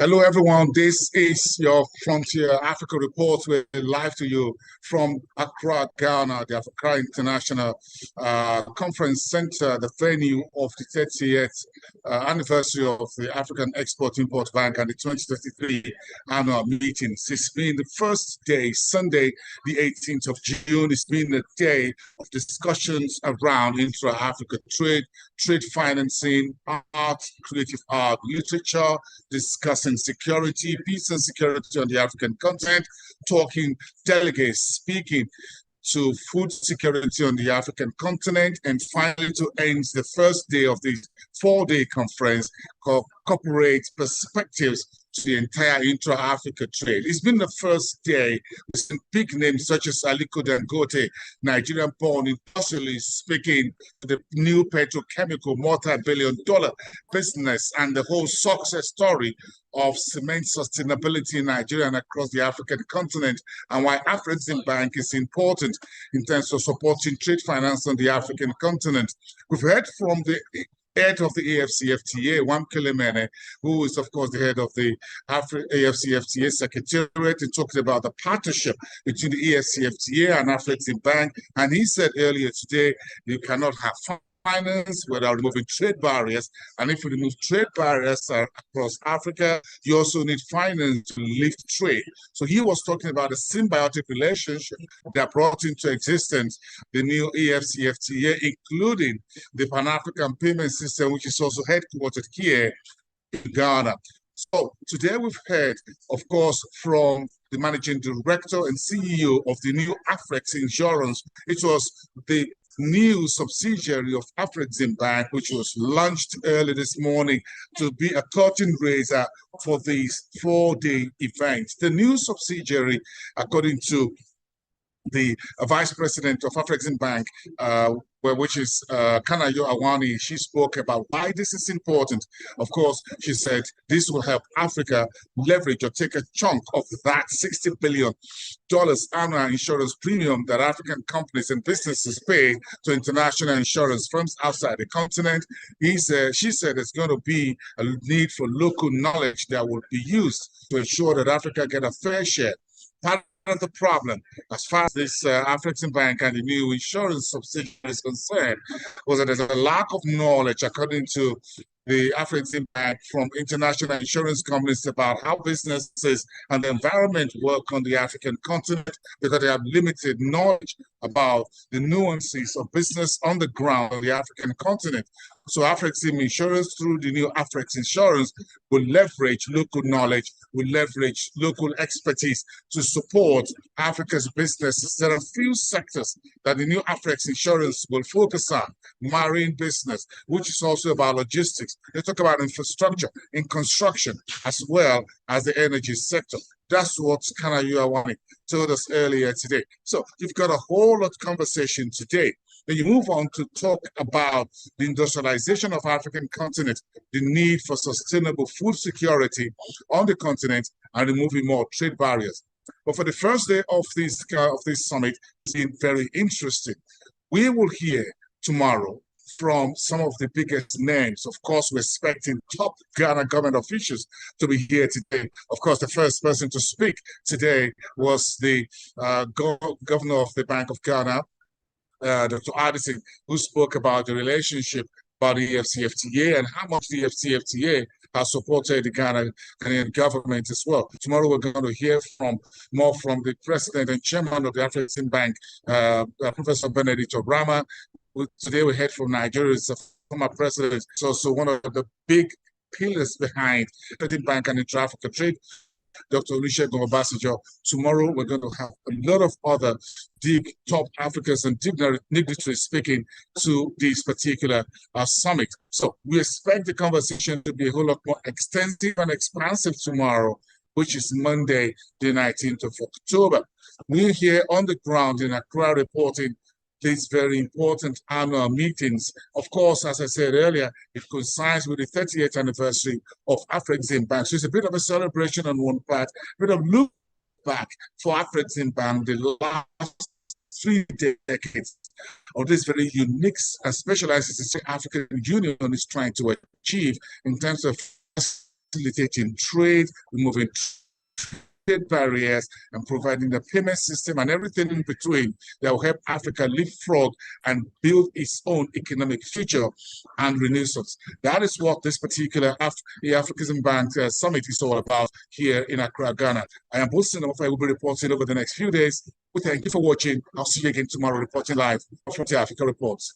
Hello, everyone. This is your Frontier Africa report. We're live to you from Accra, Ghana, the Accra International Conference Center, the venue of the 30th anniversary of the African Export-Import Bank and the 2023 annual meetings. It's been the first day, Sunday, the 18th of June. It's been a day of discussions around intra-Africa trade, trade financing, art, creative art, literature, discussing security, peace and security on the African continent, talking delegates, speaking to food security on the African continent, and finally to end the first day of the four-day conference called Corporate Perspectives to the entire intra-Africa trade. It's been the first day with some big names such as Aliko Dangote, Nigerian-born industrialist, speaking to the new petrochemical multi-billion-dollar business and the whole success story of cement sustainability in Nigeria and across the African continent, and why Afreximbank is important in terms of supporting trade finance on the African continent. We've heard from the head of the AFCFTA, Wamkele Mene, who is, of course, the head of the AFCFTA Secretariat, and talking about the partnership between the AFCFTA and Afreximbank. And he said earlier today, you cannot have finance without removing trade barriers. And if you remove trade barriers across Africa, you also need finance to lift trade. So he was talking about a symbiotic relationship that brought into existence the new AFCFTA, including the Pan-African payment system, which is also headquartered here in Ghana. So today we've heard, of course, from the managing director and CEO of the new Afrex Insurance. It was the new subsidiary of Afreximbank, which was launched early this morning to be a curtain raiser for this four-day event. The new subsidiary, according to the vice president of Afreximbank, which is Kanayo Awani, she spoke about why this is important. Of course, she said this will help Africa leverage or take a chunk of that $60 billion annual insurance premium that African companies and businesses pay to international insurance firms outside the continent. She said there's going to be a need for local knowledge that will be used to ensure that Africa get a fair share. Part of the problem, as far as this Afreximbank and the new insurance subsidiary is concerned, was that there's a lack of knowledge, according to the Afreximbank, from international insurance companies about how businesses and the environment work on the African continent, because they have limited knowledge about the nuances of business on the ground on the African continent. So Afrexim Insurance, through the new Afrex Insurance, will leverage local knowledge, will leverage local expertise to support Africa's businesses. There are a few sectors that the new Afrex Insurance will focus on: marine business, which is also about logistics. They talk about infrastructure in construction, as well as the energy sector. That's what Kanayu Awani told us earlier today. So you've got a whole lot of conversation today. Then you move on to talk about the industrialization of African continent, the need for sustainable food security on the continent, and removing more trade barriers. But for the first day of this summit, it's been very interesting. We will hear tomorrow from some of the biggest names. Of course, we're expecting top Ghana government officials to be here today. Of course, the first person to speak today was the governor of the Bank of Ghana, Dr. Addison, who spoke about the relationship about the EFCFTA and how much the EFCFTA has supported the Ghanaian government as well. Tomorrow we're going to hear more from the president and chairman of the Afreximbank, Professor Benedict Obrama. Today we heard from Nigeria, it's a former president. It's also one of the big pillars behind the bank and intra-Africa trade, Dr. Olusegun Obasanjo. Tomorrow, we're going to have a lot of other big top Africans and dignitaries speaking to this particular summit. So we expect the conversation to be a whole lot more extensive and expansive tomorrow, which is Monday, the 19th of October. We're here on the ground in Accra reporting these very important annual meetings. Of course, as I said earlier, it coincides with the 30th anniversary of Afreximbank. So it's a bit of a celebration on one part, a bit of look back for Afreximbank, the last 3 decades of this very unique and specialized African Union is trying to achieve in terms of facilitating trade, removing trade barriers, and providing the payment system and everything in between that will help Africa leapfrog and build its own economic future and renaissance. That is what this particular the Afreximbank Summit is all about here in Accra, Ghana. I am Bosin. I will be reporting over the next few days. We thank you for watching. I'll see you again tomorrow reporting live from the Africa Reports.